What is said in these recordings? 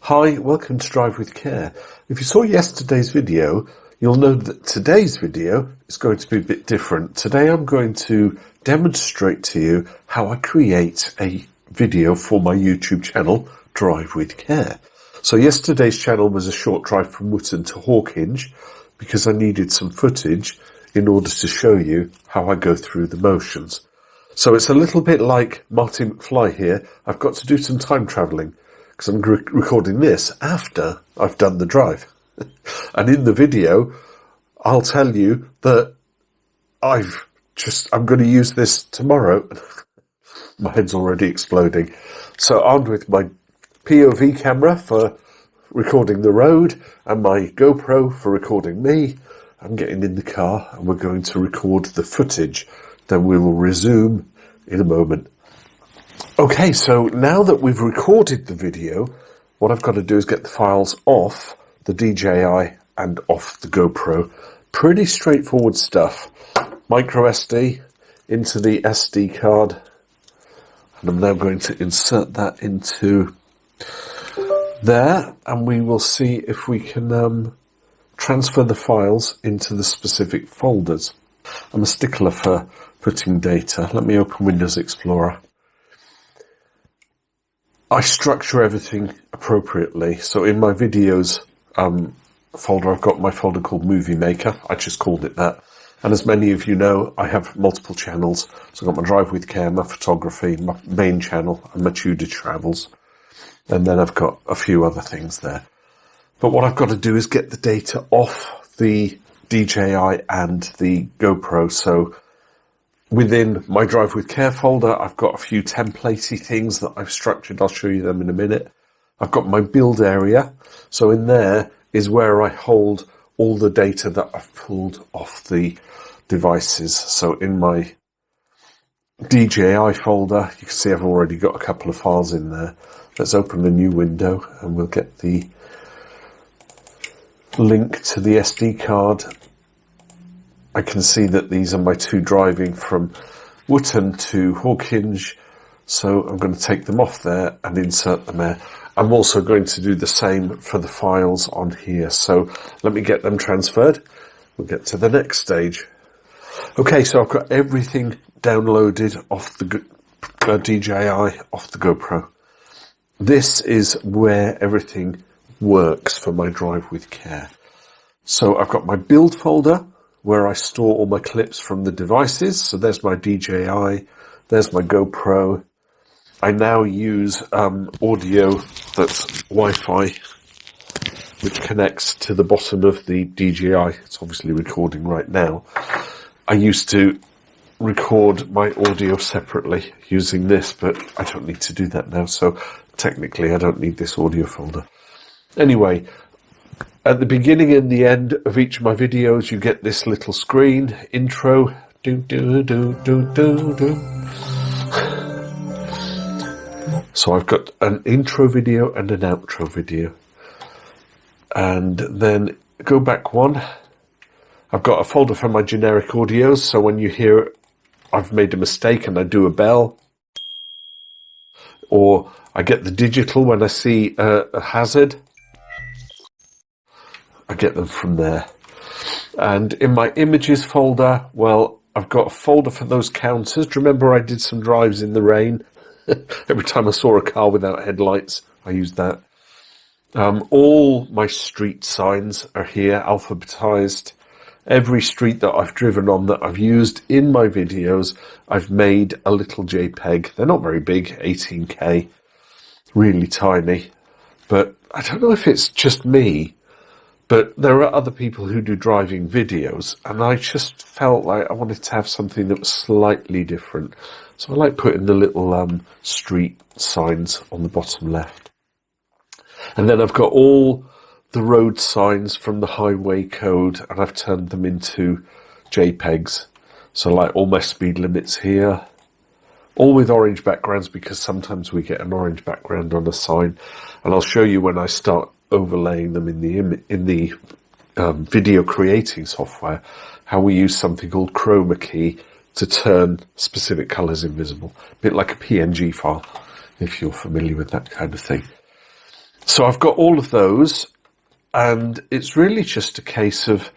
Hi, welcome to Drive with Care. If you saw yesterday's video, you'll know that today's video is going to be a bit different. Today I'm going to demonstrate to you how I create a video for my YouTube channel, Drive with Care. So yesterday's channel was a short drive from Wootton to Hawkinge because I needed some footage in order to show you how I go through the motions. So it's a little bit like Marty McFly here. I've got to do some time travelling, because I'm recording this after I've done the drive. And in the video, I'll tell you that I'm going to use this tomorrow. My head's already exploding. So armed with my POV camera for recording the road and my GoPro for recording me, I'm getting in the car and we're going to record the footage. Then we will resume in a moment. Okay, so now that we've recorded the video, what I've got to do is get the files off the DJI and off the GoPro. Pretty straightforward stuff. Micro SD into the SD card. And I'm now going to insert that into there. And we will see if we can transfer the files into the specific folders. I'm a stickler for putting data. Let me open Windows Explorer. I structure everything appropriately. So in my videos folder, I've got my folder called Movie Maker. I just called it that. And as many of you know, I have multiple channels. So I've got my Drive with Care, my photography, my main channel, and my Tudor travels. And then I've got a few other things there. But what I've got to do is get the data off the DJI and the GoPro. So within my Drive with Care folder, I've got a few templatey things that I've structured. I'll show you them in a minute. I've got my build area. So in there is where I hold all the data that I've pulled off the devices. So in my DJI folder, you can see I've already got a couple of files in there. Let's open a new window and we'll get the link to the SD card. I can see that these are my two driving from Wootton to Hawkinge, so I'm going to take them off there and insert them there. I'm also going to do the same for the files on here, so let me get them transferred. We'll get to the next stage. Okay, so I've got everything downloaded off the DJI, off the GoPro. This is where everything works for my Drive with Care. So I've got my build folder, where I store all my clips from the devices. So there's my DJI, there's my GoPro. I now use audio that's Wi-Fi, which connects to the bottom of the DJI. It's obviously recording right now. I used to record my audio separately using this, but I don't need to do that now. So technically I don't need this audio folder. Anyway, at the beginning and the end of each of my videos, you get this little screen, intro, do, do, do, do, do, do. So I've got an intro video and an outro video. And then go back one. I've got a folder for my generic audios, so when you hear I've made a mistake and I do a bell, or I get the digital when I see a hazard, I get them from there. And in my images folder, well, I've got a folder for those counters. Do you remember I did some drives in the rain? Every time I saw a car without headlights, I used that. All my street signs are here, alphabetized. Every street that I've driven on that I've used in my videos, I've made a little JPEG. They're not very big, 18K, really tiny. But I don't know if it's just me, but there are other people who do driving videos, and I just felt like I wanted to have something that was slightly different. So I like putting the little street signs on the bottom left. And then I've got all the road signs from the highway code, and I've turned them into JPEGs. So like all my speed limits here, all with orange backgrounds, because sometimes we get an orange background on a sign. And I'll show you when I start overlaying them in the video creating software, how we use something called chroma key to turn specific colors invisible. A bit like a PNG file, if you're familiar with that kind of thing. So I've got all of those, and it's really just a case of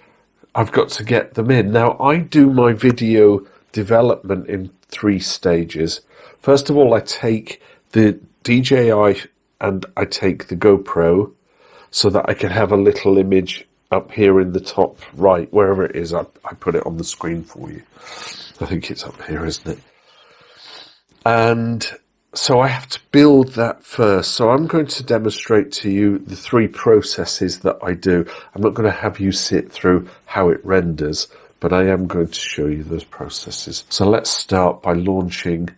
I've got to get them in. Now, I do my video development in 3 stages. First of all, I take the DJI and I take the GoPro so that I can have a little image up here in the top right, wherever it is. I put it on the screen for you. I think it's up here, isn't it? And so I have to build that first. So I'm going to demonstrate to you the 3 processes that I do. I'm not going to have you sit through how it renders, but I am going to show you those processes. So let's start by launching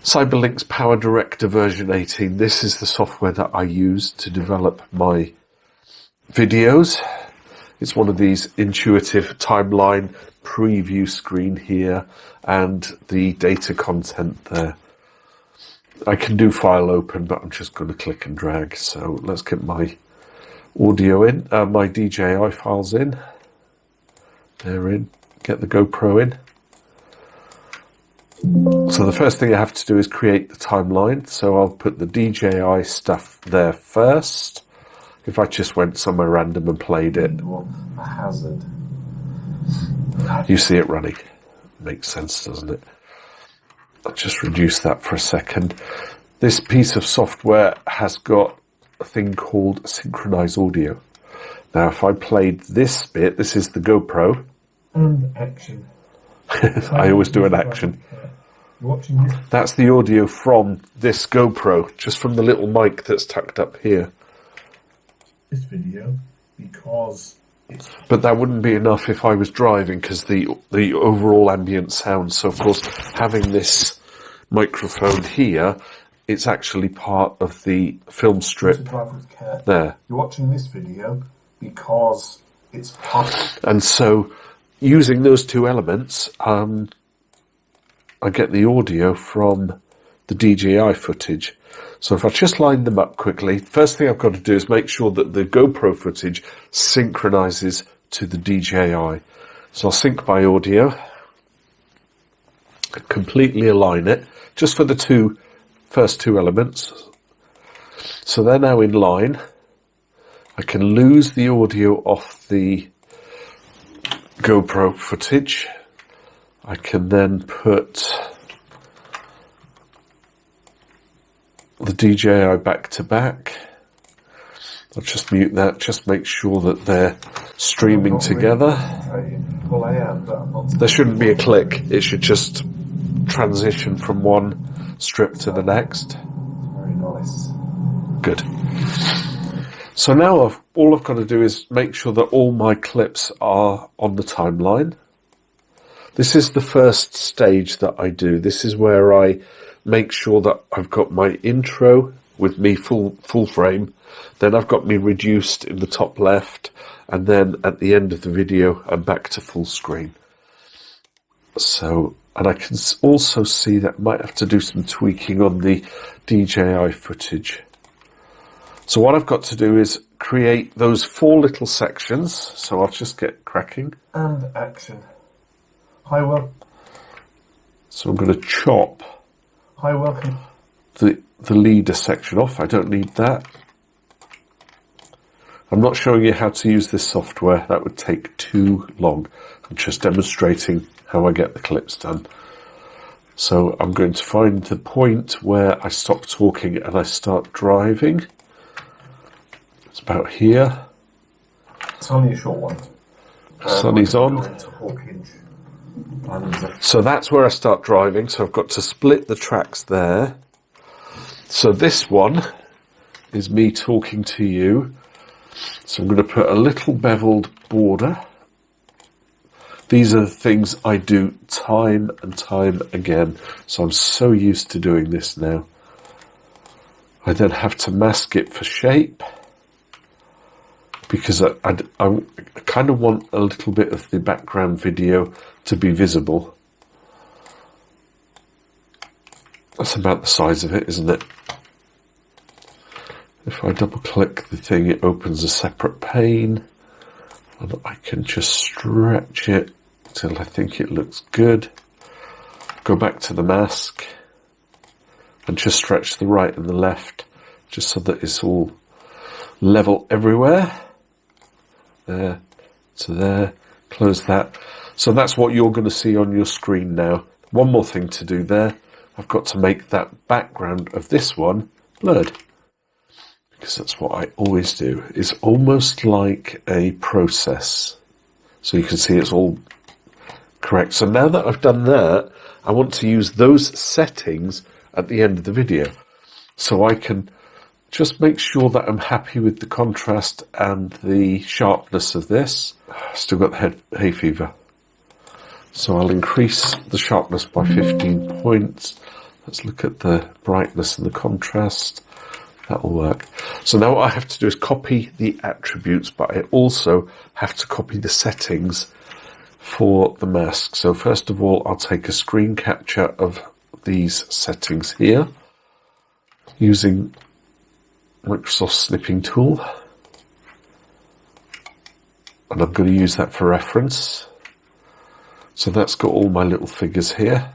Cyberlink's PowerDirector version 18. This is the software that I use to develop my videos. It's one of these intuitive timeline preview screen here and the data content there. I can do file open, but I'm just going to click and drag. So let's get my audio in, my DJI files in. They're in. Get the GoPro in. So the first thing I have to do is create the timeline. So I'll put the DJI stuff there first. If I just went somewhere random and played it, a hazard. You see it running. Makes sense, doesn't it? I'll just reduce that for a second. This piece of software has got a thing called synchronize audio. Now, if I played this bit, this is the GoPro. And action. I always do an action. You're watching this? That's the audio from this GoPro, just from the little mic that's tucked up here. This video, because it's... But that wouldn't be enough if I was driving, because the overall ambient sound. So, of course, having this microphone here, it's actually part of the film strip there. You're watching this video because it's part... And so, using those 2 elements, I get the audio from the DJI footage. So if I just line them up quickly, first thing I've got to do is make sure that the GoPro footage synchronizes to the DJI. So I'll sync my audio, completely align it, just for the first two elements. So they're now in line. I can lose the audio off the GoPro footage. I can then put the DJI back to back. I'll just mute that, just make sure that they're streaming together. Well, I am, but I'm not. There shouldn't be a click, it should just transition from one strip to the next. Very nice. Good. So now all I've got to do is make sure that all my clips are on the timeline. This is the first stage that I do. This is where I make sure that I've got my intro with me full frame. Then I've got me reduced in the top left. And then at the end of the video, I'm back to full screen. So, and I can also see that I might have to do some tweaking on the DJI footage. So what I've got to do is create those 4 little sections. So I'll just get cracking. And action. Hi, welcome. So I'm going to chop Hi, welcome. the leader section off. I don't need that. I'm not showing you how to use this software. That would take too long. I'm just demonstrating how I get the clips done. So I'm going to find the point where I stop talking and I start driving. It's about here. It's only a short one. Sunny's on. So that's where I start driving. So I've got to split the tracks there. So this one is me talking to you. So I'm going to put a little beveled border. These are the things I do time and time again. So I'm so used to doing this now. I then have to mask it for shape, because I kind of want a little bit of the background video to be visible. That's about the size of it, isn't it? If I double click the thing, it opens a separate pane, and I can just stretch it till I think it looks good. Go back to the mask and just stretch the right and the left just so that it's all level everywhere. There to there, close that. So that's what you're going to see on your screen now. One more thing to do there. I've got to make that background of this one blurred, because that's what I always do. It's almost like a process. So you can see it's all correct. So now that I've done that, I want to use those settings at the end of the video. So I can just make sure that I'm happy with the contrast and the sharpness of this. Still got the hay fever. So I'll increase the sharpness by 15 points. Let's look at the brightness and the contrast. That'll work. So now what I have to do is copy the attributes, but I also have to copy the settings for the mask. So first of all, I'll take a screen capture of these settings here using Microsoft snipping tool. And I'm going to use that for reference. So that's got all my little figures here.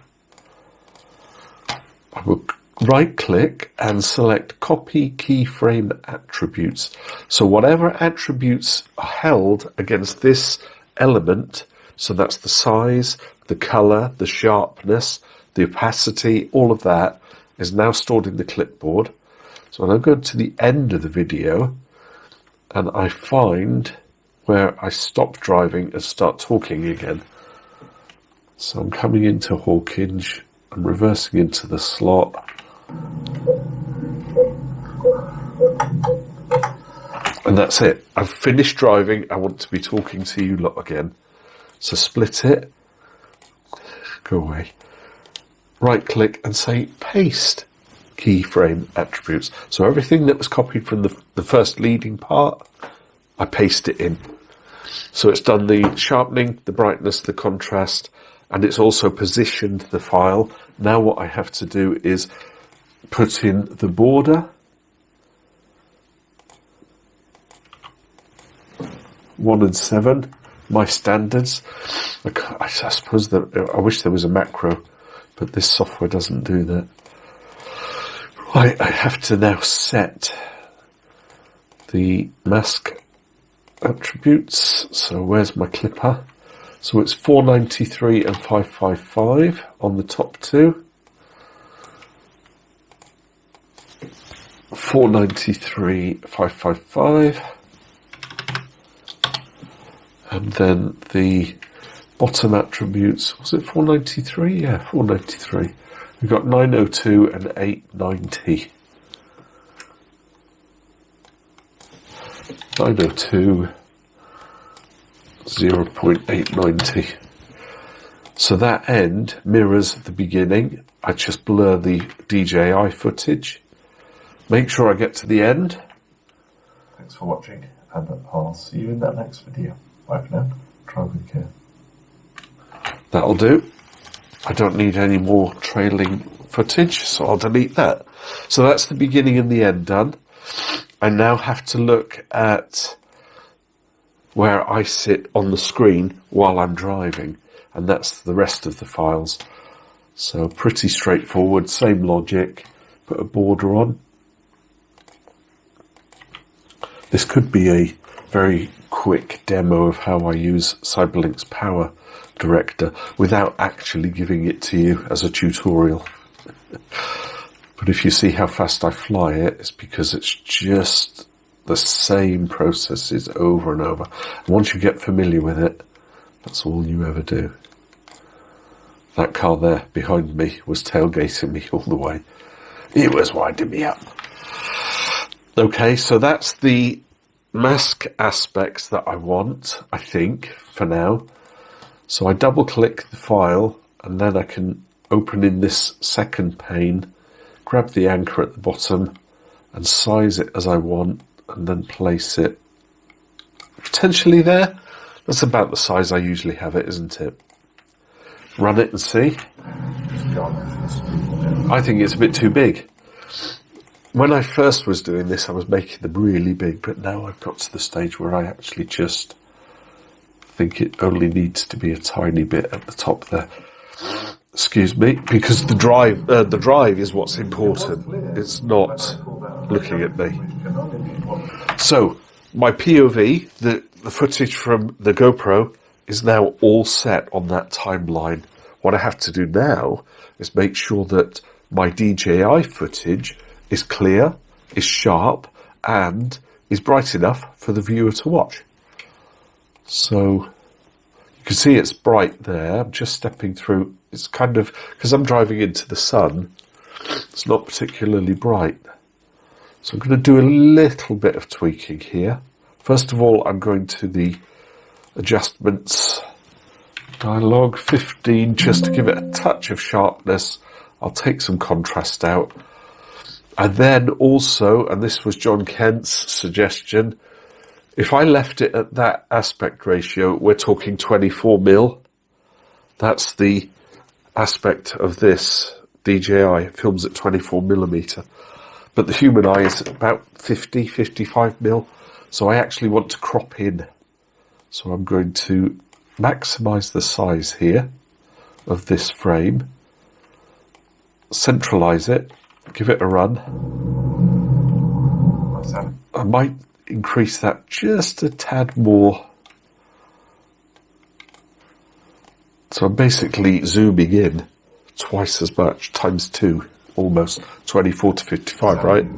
I will right click and select copy keyframe attributes. So whatever attributes are held against this element, so that's the size, the color, the sharpness, the opacity, all of that is now stored in the clipboard. So when I go to the end of the video and I find where I stop driving and start talking again. So I'm coming into Hawkinge, I'm reversing into the slot. And that's it. I've finished driving. I want to be talking to you lot again. So split it. Go away. Right click and say paste keyframe attributes. So everything that was copied from the first leading part, I paste it in. So it's done the sharpening, the brightness, the contrast, and it's also positioned the file. Now what I have to do is put in the border, 1 and 7, my standards. I suppose that I wish there was a macro, but this software doesn't do that. Right, I have to now set the mask attributes. So where's my clipper? So it's 493 and 555 on the top two. 493, 555. And then the bottom attributes, was it 493? Yeah, 493. We've got 902 and 890. 902, 0.890. So that end mirrors the beginning. I just blur the DJI footage. Make sure I get to the end. Thanks for watching, and I'll see you in that next video. Bye for now. Drive with care. That'll do. I don't need any more trailing footage, so I'll delete that. So that's the beginning and the end done. I now have to look at where I sit on the screen while I'm driving, and that's the rest of the files. So pretty straightforward, same logic. Put a border on. This could be a very quick demo of how I use Cyberlink's PowerDirector without actually giving it to you as a tutorial. But if you see how fast I fly it, it's because it's just the same processes over and over. And once you get familiar with it, that's all you ever do. That car there behind me was tailgating me all the way. It was winding me up. Okay, so that's the mask aspects that I want, I think, for now. So I double click the file and then I can open in this second pane, grab the anchor at the bottom and size it as I want and then place it potentially there. That's about the size I usually have it, isn't it? Run it and see. I think it's a bit too big. When I first was doing this, I was making them really big, but now I've got to the stage where I actually just think it only needs to be a tiny bit at the top there. Excuse me, because the drive is what's important. It's not looking at me. So, my POV, the footage from the GoPro, is now all set on that timeline. What I have to do now is make sure that my DJI footage is clear, is sharp, and is bright enough for the viewer to watch. So, you can see it's bright there. I'm just stepping through. It's kind of, because I'm driving into the sun, it's not particularly bright. So I'm going to do a little bit of tweaking here. First of all, I'm going to the adjustments dialog 15, just to give it a touch of sharpness. I'll take some contrast out. And then also, and this was John Kent's suggestion, if I left it at that aspect ratio, we're talking 24mm. That's the aspect of this DJI. It films at 24mm. But the human eye is about 50, 55mm. So I actually want to crop in. So I'm going to maximize the size here of this frame, centralize it, give it a run. I might increase that just a tad more. So I'm basically zooming in twice as much, times 2, almost 24 to 55, right?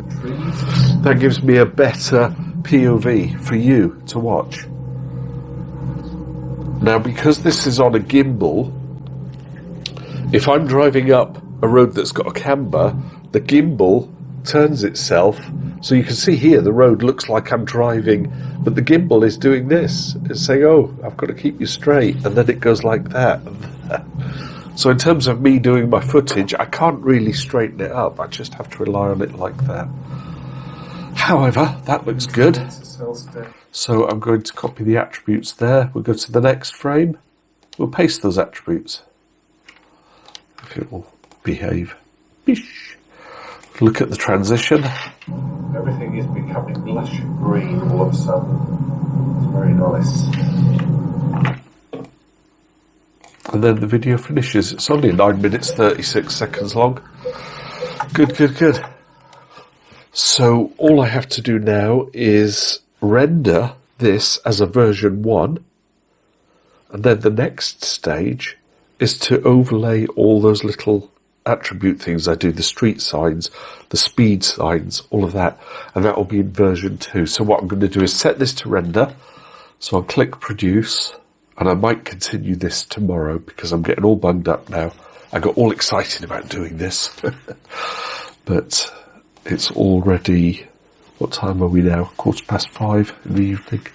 That gives me a better POV for you to watch. Now, because this is on a gimbal, if I'm driving up a road that's got a camber, the gimbal turns itself. So you can see here, the road looks like I'm driving, but the gimbal is doing this. It's saying, oh, I've got to keep you straight. And then it goes like that. So in terms of me doing my footage, I can't really straighten it up. I just have to rely on it like that. However, that looks good. So I'm going to copy the attributes there. We'll go to the next frame. We'll paste those attributes. If it will behave. Bish. Look at the transition. Everything is becoming lush green all of a sudden. It's very nice. And then the video finishes. It's only 9 minutes, 36 seconds long. Good, good, good. So all I have to do now is render this as a version 1. And then the next stage is to overlay all those little attribute things I do, the street signs, the speed signs, all of that. And that will be in version 2. So what I'm going to do is set this to render. So I'll click produce. And I might continue this tomorrow because I'm getting all bunged up now. I got all excited about doing this. But it's already, what time are we now? 5:15 in the evening.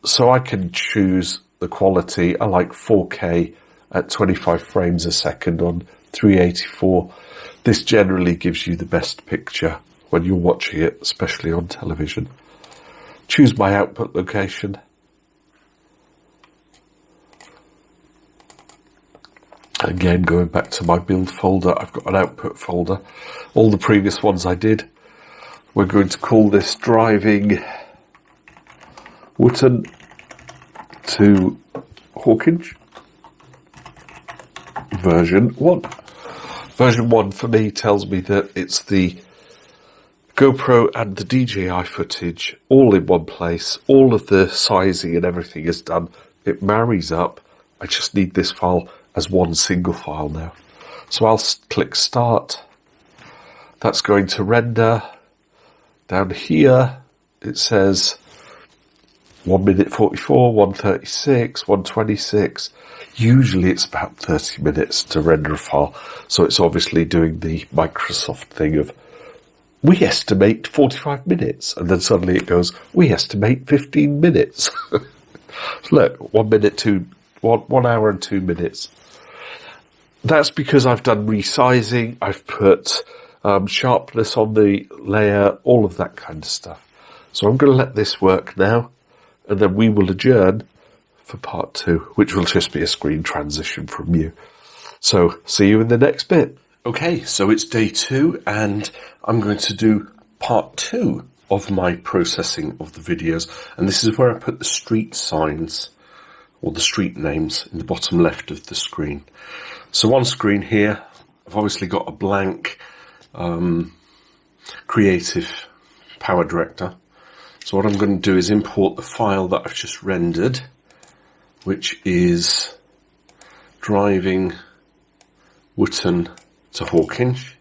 So I can choose the quality. I like 4K at 25 frames a second on 384. This generally gives you the best picture when you're watching it, especially on television. Choose my output location. Again, going back to my build folder, I've got an output folder. All the previous ones I did. We're going to call this driving Wootton to Hawkinge. Version 1. Version 1 for me tells me that it's the GoPro and the DJI footage all in one place. All of the sizing and everything is done. It marries up. I just need this file as one single file now. So I'll click start. That's going to render. Down here it says 1 minute 44, 136, 126. Usually it's about 30 minutes to render a file. So it's obviously doing the Microsoft thing of, we estimate 45 minutes. And then suddenly it goes, we estimate 15 minutes. Look, 1 hour and 2 minutes. That's because I've done resizing. I've put sharpness on the layer, all of that kind of stuff. So I'm going to let this work now. And then we will adjourn for part 2, which will just be a screen transition from you. So, see you in the next bit. Okay, so it's day 2, and I'm going to do part 2 of my processing of the videos. And this is where I put the street signs, or the street names, in the bottom left of the screen. So on screen here, I've obviously got a blank creative PowerDirector. So what I'm going to do is import the file that I've just rendered, which is driving Wootton to Hawkinge.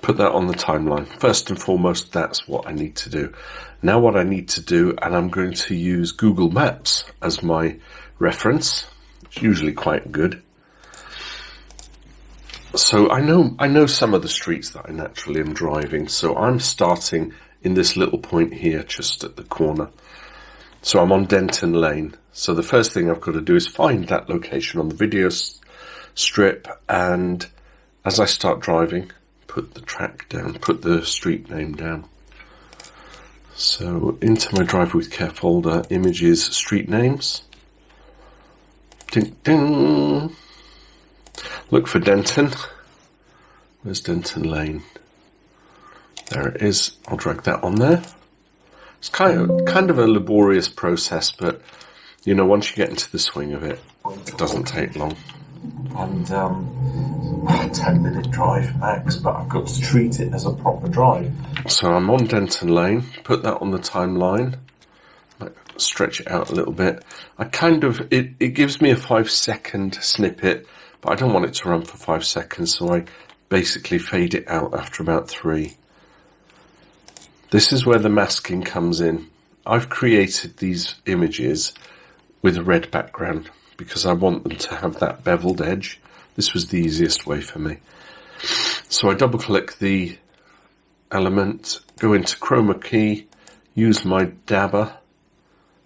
Put that on the timeline. First and foremost, that's what I need to do. Now what I need to do, and I'm going to use Google Maps as my reference. It's usually quite good. So I know some of the streets that I naturally am driving. So I'm starting in this little point here, just at the corner. So I'm on Denton Lane. So the first thing I've got to do is find that location on the video strip, and as I start driving, put the track down, put the street name down. So into my Drive with Care folder, images, street names. Ding, ding. Look for Denton. Where's Denton Lane? There it is. I'll drag that on there. It's kind of a laborious process, but you know, once you get into the swing of it, it doesn't take long. And 10-minute drive max, but I've got to treat it as a proper drive. So I'm on Denton Lane, put that on the timeline, stretch it out a little bit. It gives me a 5-second snippet, but I don't want it to run for 5 seconds, so I basically fade it out after about 3. This is where the masking comes in. I've created these images with a red background because I want them to have that beveled edge. This was the easiest way for me. So I double click the element, go into chroma key, use my dabber,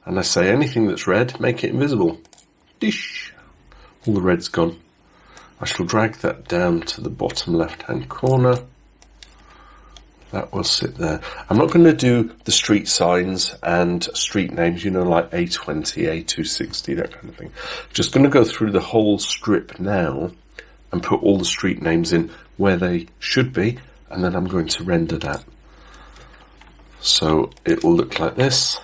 and I say anything that's red, make it invisible. Dish! All the red's gone. I shall drag that down to the bottom left hand corner. That will sit there. I'm not going to do the street signs and street names, you know, like A20, A260, that kind of thing. Just going to go through the whole strip now and put all the street names in where they should be, and then I'm going to render that. So it will look like this.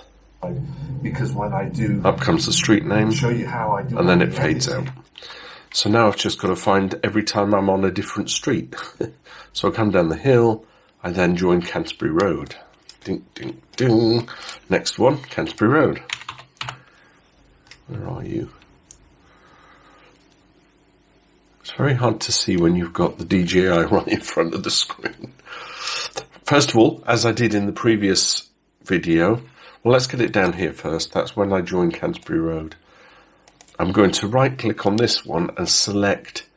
Because when I do... Up comes the street name, show you how I do, and then it fades out. So now I've just got to find every time I'm on a different street. So I come down the hill, I then join Canterbury Road. Ding, ding, ding. Next one, Canterbury Road. Where are you? It's very hard to see when you've got the DJI right in front of the screen. First of all, as I did in the previous video, well, let's get it down here first. That's when I join Canterbury Road. I'm going to right click on this one and select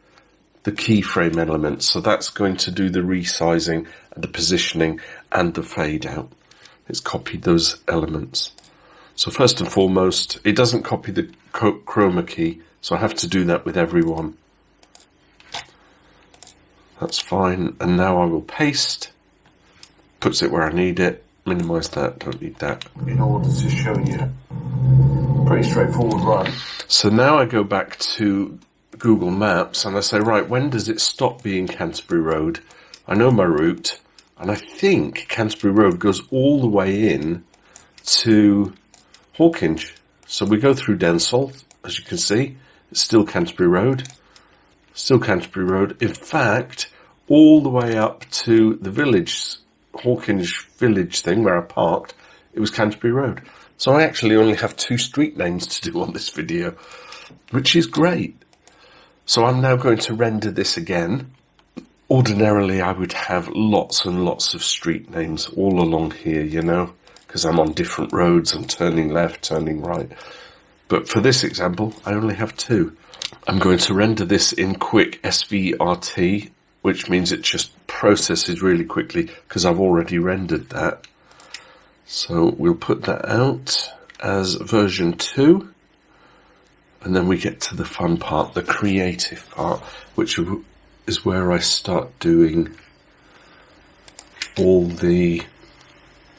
the keyframe element. So that's going to do the resizing and the positioning and the fade out. It's copied those elements. So first and foremost, it doesn't copy the chroma key, so I have to do that with every one. That's fine. And now I will paste, puts it where I need it, minimize that, don't need that. In order to show you, pretty straightforward run. So now I go back to Google Maps and I say, right, when does it stop being Canterbury Road? I know my route, and I think Canterbury Road goes all the way in to Hawkinge. So we go through Densall, as you can see, it's still Canterbury Road, still Canterbury Road. In fact, all the way up to the village, Hawkinge village thing where I parked, it was Canterbury Road. So I actually only have 2 street names to do on this video, which is great. So I'm now going to render this again. Ordinarily, I would have lots and lots of street names all along here, you know, because I'm on different roads and turning left, turning right. But for this example, I only have 2. I'm going to render this in quick SVRT, which means it just processes really quickly because I've already rendered that. So we'll put that out as version 2. And then we get to the fun part, the creative part, which is where I start doing all the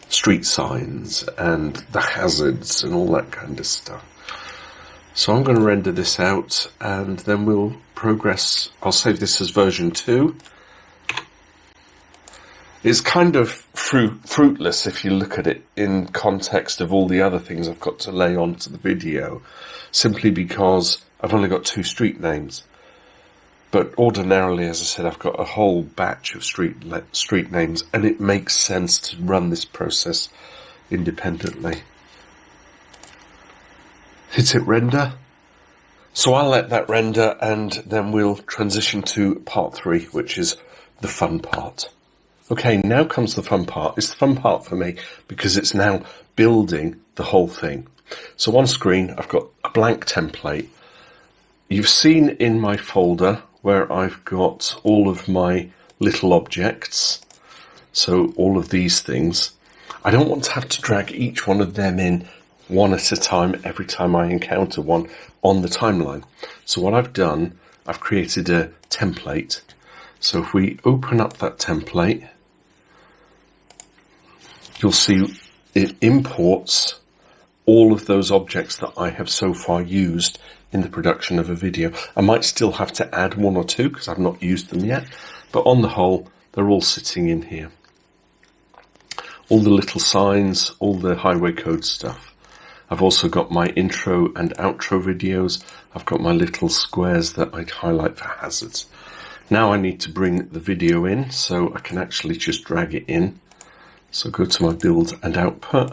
street signs and the hazards and all that kind of stuff. So I'm going to render this out and then we'll progress. I'll save this as version 2. It's kind of fruitless if you look at it in context of all the other things I've got to lay onto the video, simply because I've only got 2 street names. But ordinarily, as I said, I've got a whole batch of street names, and it makes sense to run this process independently. Hit it render. So I'll let that render, and then we'll transition to part 3, which is the fun part. Okay, now comes the fun part. It's the fun part for me because it's now building the whole thing. So on screen, I've got a blank template. You've seen in my folder where I've got all of my little objects. So all of these things. I don't want to have to drag each one of them in one at a time every time I encounter one on the timeline. So what I've done, I've created a template. So if we open up that template, you'll see it imports all of those objects that I have so far used in the production of a video. I might still have to add 1 or 2 because I've not used them yet, but on the whole, they're all sitting in here. All the little signs, all the highway code stuff. I've also got my intro and outro videos. I've got my little squares that I highlight for hazards. Now I need to bring the video in, so I can actually just drag it in. So go to my build and output.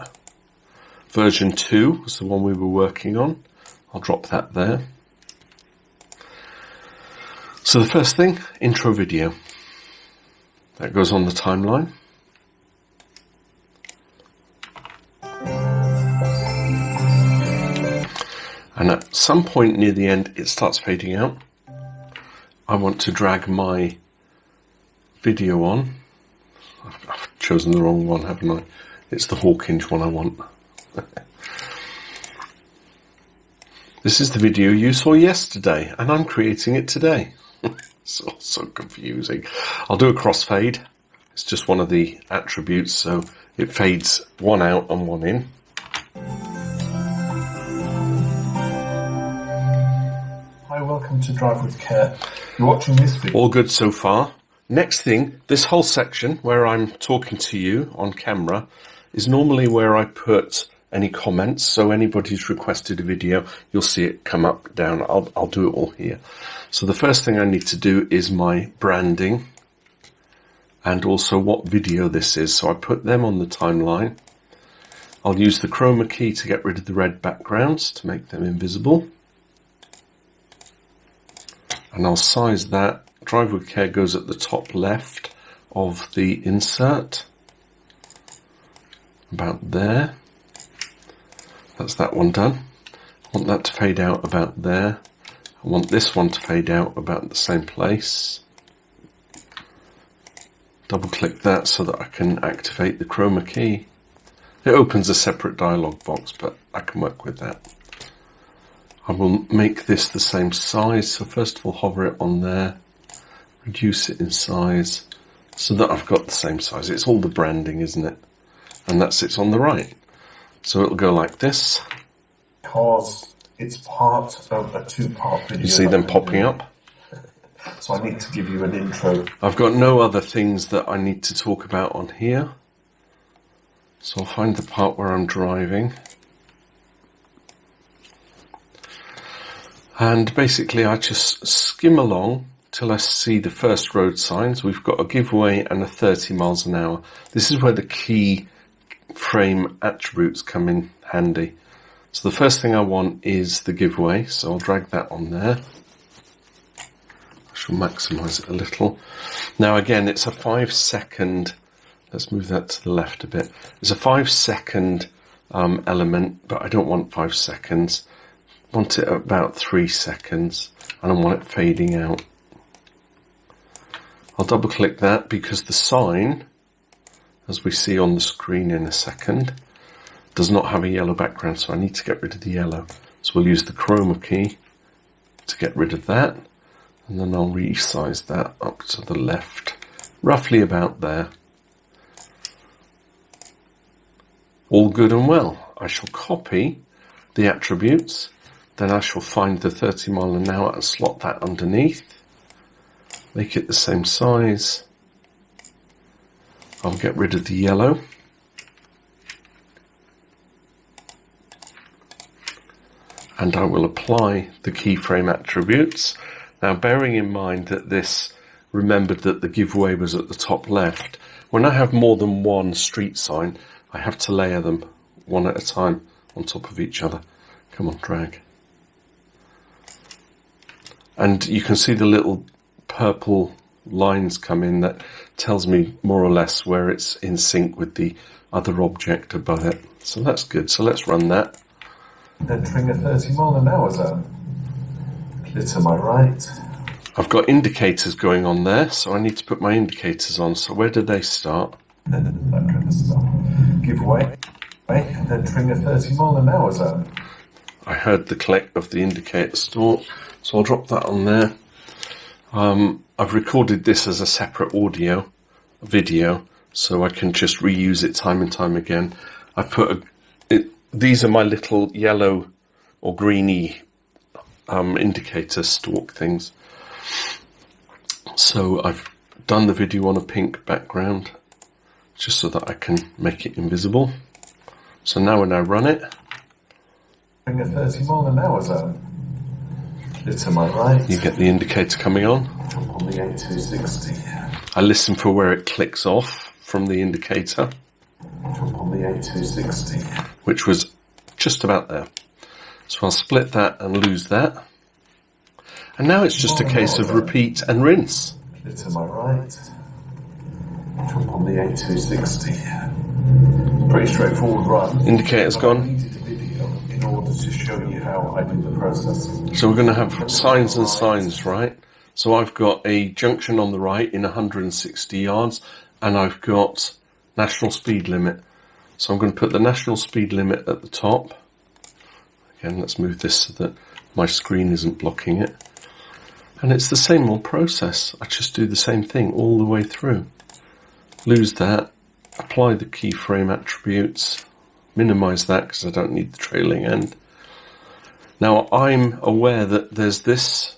Version 2 was the one we were working on. I'll drop that there. So the first thing, intro video. That goes on the timeline. And at some point near the end, it starts fading out. I want to drag my video on. I've chosen the wrong one, haven't I? It's the Hawkinge one I want. This is the video you saw yesterday, and I'm creating it today. It's all so confusing. I'll do a crossfade. It's just one of the attributes, so it fades one out and one in. Hi, welcome to Drive with Care. You're watching this video. All good so far. Next thing, this whole section where I'm talking to you on camera is normally where I put any comments. So anybody who's requested a video, you'll see it come up, down. I'll do it all here. So the first thing I need to do is my branding and also what video this is. So I put them on the timeline. I'll use the chroma key to get rid of the red backgrounds to make them invisible. And I'll size that. Drive with Care goes at the top left of the insert. About there. That's that one done. I want that to fade out about there. I want this one to fade out about the same place. Double click that so that I can activate the chroma key. It opens a separate dialog box, but I can work with that. I will make this the same size. So first of all, hover it on there, reduce it in size so that I've got the same size. It's all the branding, isn't it? And that sits on the right. So it'll go like this. Because it's part of a 2-part video. You see them popping up? So I need to give you an intro. I've got no other things that I need to talk about on here. So I'll find the part where I'm driving. And basically I just skim along till I see the first road signs. We've got a giveaway and a 30 miles an hour. This is where the key frame attributes come in handy. So the first thing I want is the giveaway, so I'll drag that on there. I shall maximize it a little. Now again, it's a 5-second, let's move that to the left a bit. It's a 5-second element, but I don't want 5 seconds. I want it at about 3 seconds, and I want it fading out. I'll double click that because the sign, as we see on the screen in a second, does not have a yellow background, so I need to get rid of the yellow. So we'll use the chroma key to get rid of that, and then I'll resize that up to the left, roughly about there. All good and well. I shall copy the attributes, then I shall find the 30 mile an hour and slot that underneath, make it the same size. I'll get rid of the yellow. And I will apply the keyframe attributes. Now, bearing in mind that this remembered that the giveaway was at the top left, when I have more than one street sign, I have to layer them one at a time on top of each other. Come on, drag. And you can see the little purple lines come in that tells me more or less where it's in sync with the other object above it. So that's good. So let's run that. Entering a 30 mile an hour zone. Clear to my right. I've got indicators going on there, so I need to put my indicators on. So where do they start? That kind of stuff. Giveaway. Entering a 30 mile an hour zone. I heard the click of the indicator start, so I'll drop that on there. I've recorded this as a separate video, so I can just reuse it time and time again. I've put these are my little yellow or greeny indicator stalk things. So I've done the video on a pink background, just so that I can make it invisible. So now when I run it, a 30 mile an hour zone. Clear to my right. You get the indicator coming on. Jump on the A260. I listen for where it clicks off from the indicator. Jump on the A260. Which was just about there. So I'll split that and lose that. And now it's just a case of repeat and rinse. Clear to my right. Jump on the A260. Pretty straightforward run. Indicator's gone. I needed a video in order to show you how I do the process. So we're going to have signs and signs, right? So I've got a junction on the right in 160 yards, and I've got national speed limit. So I'm going to put the national speed limit at the top. Again, let's move this so that my screen isn't blocking it. And it's the same old process. I just do the same thing all the way through. Lose that, apply the keyframe attributes, minimize that because I don't need the trailing end. Now I'm aware that there's this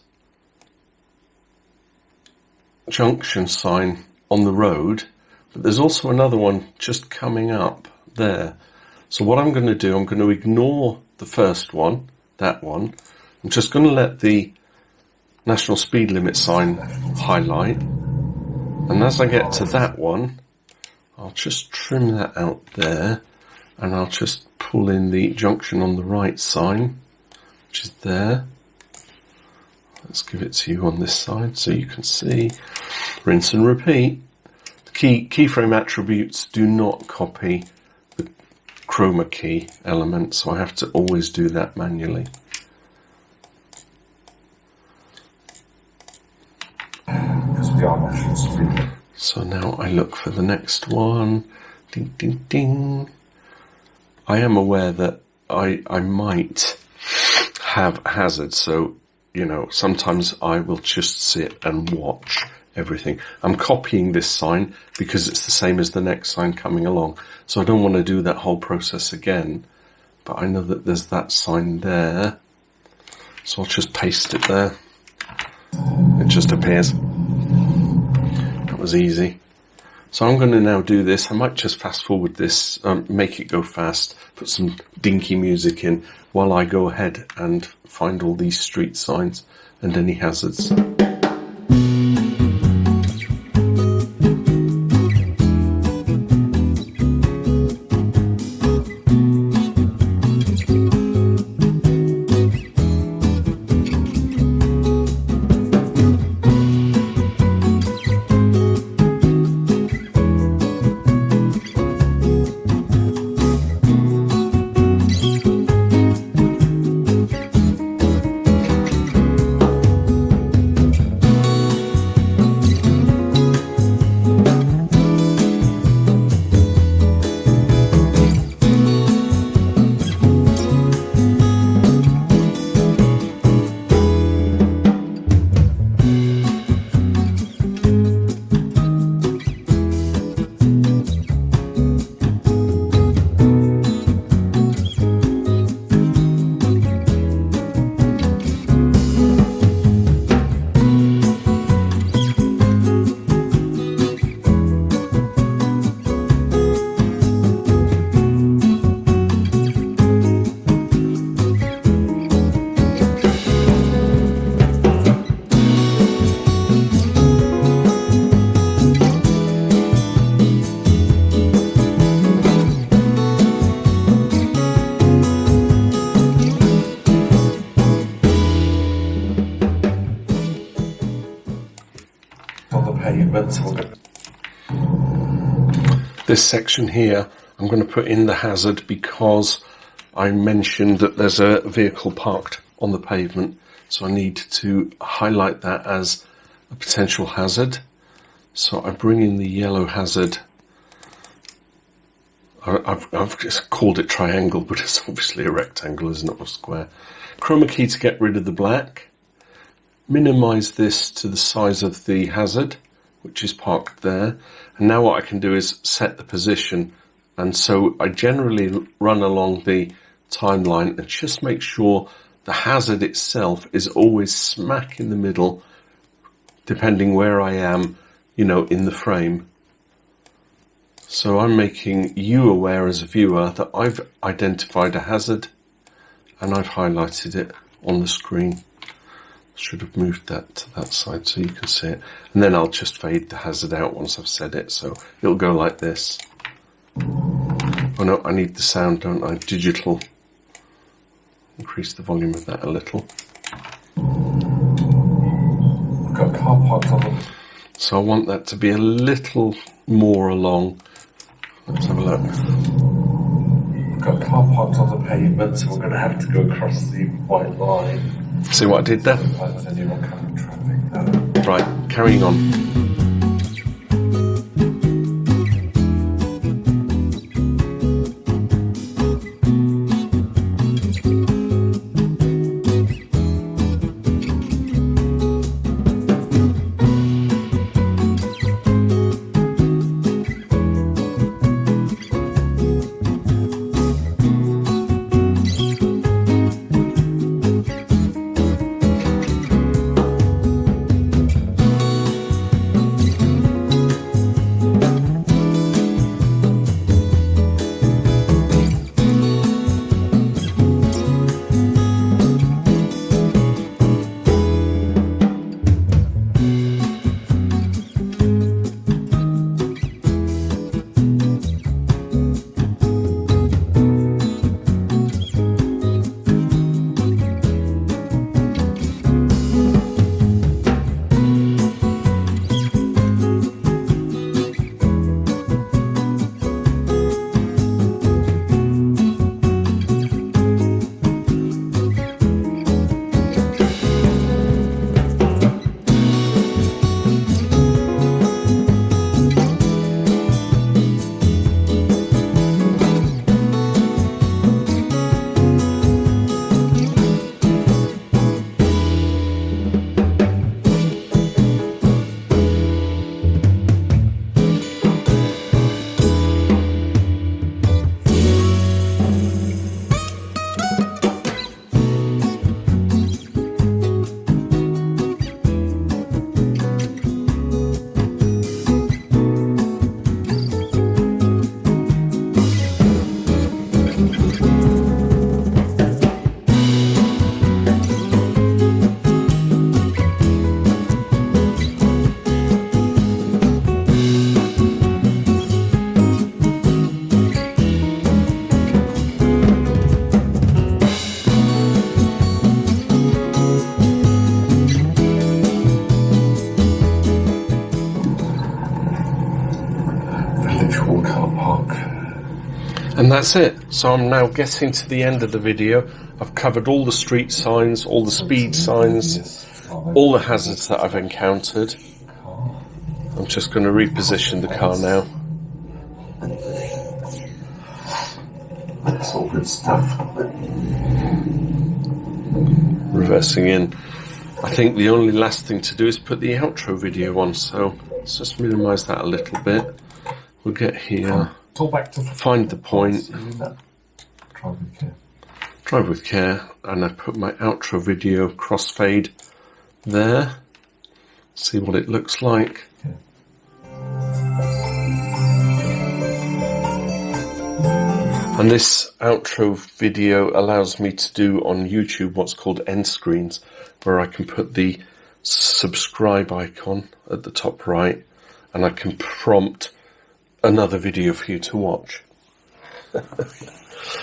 junction sign on the road, but there's also another one just coming up there. So what I'm going to do, I'm going to ignore the first one, that one. I'm just going to let the national speed limit sign highlight. And as I get to that one, I'll just trim that out there, and I'll just pull in the junction on the right sign, which is there. Let's give it to you on this side so you can see. Rinse and repeat. The keyframe attributes do not copy the chroma key element, so I have to always do that manually. Because we are national speed. So now I look for the next one. Ding, ding, ding. I am aware that I might have hazards, so, you know, sometimes I will just sit and watch everything. I'm copying this sign because it's the same as the next sign coming along. So I don't want to do that whole process again. But I know that there's that sign there. So I'll just paste it there. It just appears. That was easy. So I'm going to now do this. I might just fast forward this, make it go fast, put some dinky music in while I go ahead and find all these street signs and any hazards. This section here, I'm going to put in the hazard because I mentioned that there's a vehicle parked on the pavement, so I need to highlight that as a potential hazard. So I bring in the yellow hazard. I've just called it triangle, but it's obviously a rectangle, isn't it, or square. Chroma key to get rid of the black. Minimize this to the size of the hazard, which is parked there. And now what I can do is set the position. And so I generally run along the timeline and just make sure the hazard itself is always smack in the middle, depending where I am, you know, in the frame. So I'm making you aware as a viewer that I've identified a hazard and I've highlighted it on the screen. Should have moved that to that side so you can see it. And then I'll just fade the hazard out once I've said it. So it'll go like this. Oh no, I need the sound, don't I? Digital. Increase the volume of that a little. We've got car parks on them. So I want that to be a little more along. Let's have a look. We've got car parks on the pavement, so we're going to have to go across the white line. See what I did there? Like there's anyone coming traffic there. Right, carrying on. And that's it. So I'm now getting to the end of the video. I've covered all the street signs, all the speed signs, all the hazards that I've encountered. I'm just going to reposition the car now. That's all good stuff. Reversing in. I think the only last thing to do is put the outro video on, so let's just minimise that a little bit. We'll get here, find the point, drive with care, and I put my outro video crossfade there. See what it looks like. And this outro video allows me to do on YouTube what's called end screens, where I can put the subscribe icon at the top right, and I can prompt another video for you to watch.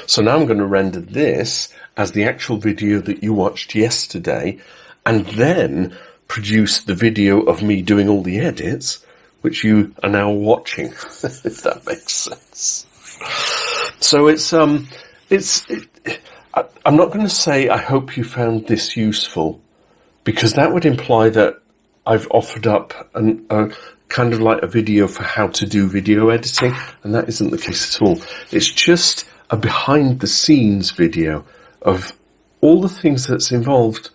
So now I'm going to render this as the actual video that you watched yesterday, and then produce the video of me doing all the edits which you are now watching, if that makes sense. So I'm not going to say I hope you found this useful, because that would imply that I've offered up a kind of like a video for how to do video editing, and that isn't the case at all. It's just a behind the scenes video of all the things that's involved.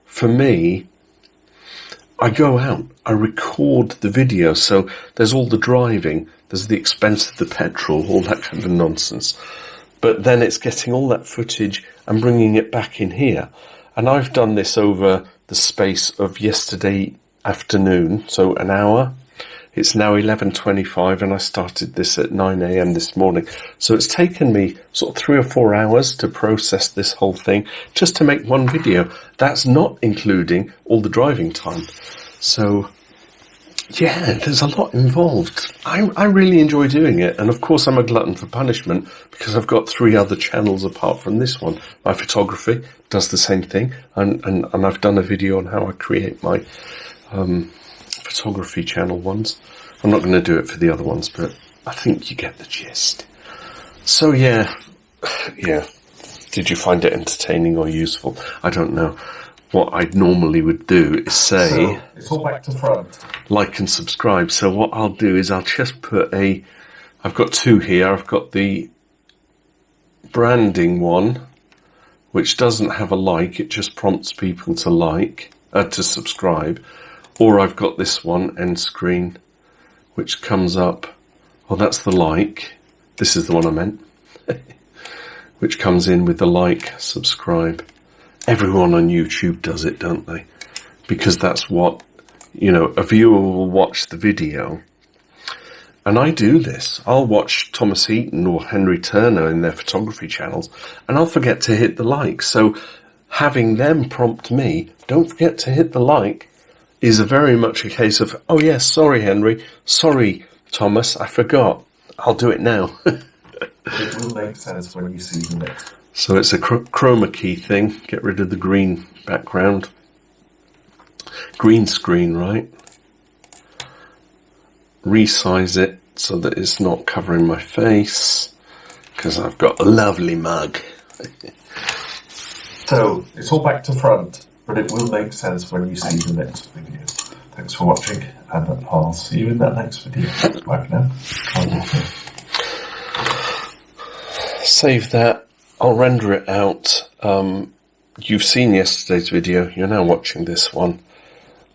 For me, I go out, I record the video, so there's all the driving, there's the expense of the petrol, all that kind of nonsense. But then it's getting all that footage and bringing it back in here. And I've done this over the space of yesterday afternoon, so an hour. It's now 11:25 and I started this at 9 a.m. this morning. So it's taken me sort of 3 or 4 hours to process this whole thing just to make one video. That's not including all the driving time. So yeah, there's a lot involved. I really enjoy doing it. And of course I'm a glutton for punishment because I've got 3 other channels apart from this one. My photography does the same thing. And I've done a video on how I create my photography channel ones. I'm not going to do it for the other ones, but I think you get the gist. So yeah. Did you find it entertaining or useful? I don't know. What I normally would do is say, so it's all back to front. Like and subscribe. So what I'll do is I'll just put I've got 2 here. I've got the branding one, which doesn't have a like. It just prompts people to subscribe. Or I've got this one, end screen, which comes up. Well, that's the like. This is the one I meant. Which comes in with the like, subscribe. Everyone on YouTube does it, don't they? Because that's what, a viewer will watch the video. And I do this. I'll watch Thomas Heaton or Henry Turner in their photography channels, and I'll forget to hit the like. So having them prompt me, don't forget to hit the like, is very much a case of, oh yes, sorry Henry, sorry Thomas, I forgot. I'll do it now. It will make sense when you see the next. So it's a chroma key thing. Get rid of the green background. Green screen, right? Resize it so that it's not covering my face, because I've got a lovely mug. So it's all back to front, but it will make sense when you see the next video. Thanks for watching, and I'll see you in that next video. Bye for now. Save that. I'll render it out. You've seen yesterday's video. You're now watching this one.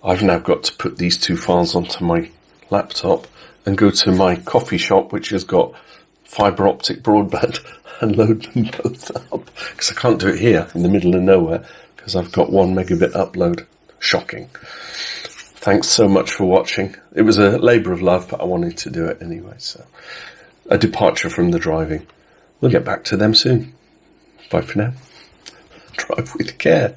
I've now got to put these 2 files onto my laptop and go to my coffee shop, which has got fibre optic broadband, and load them both up. Because I can't do it here in the middle of nowhere because I've got 1 megabit upload. Shocking. Thanks so much for watching. It was a labour of love, but I wanted to do it anyway. So a departure from the driving. We'll get back to them soon. Bye for now. Drive with care.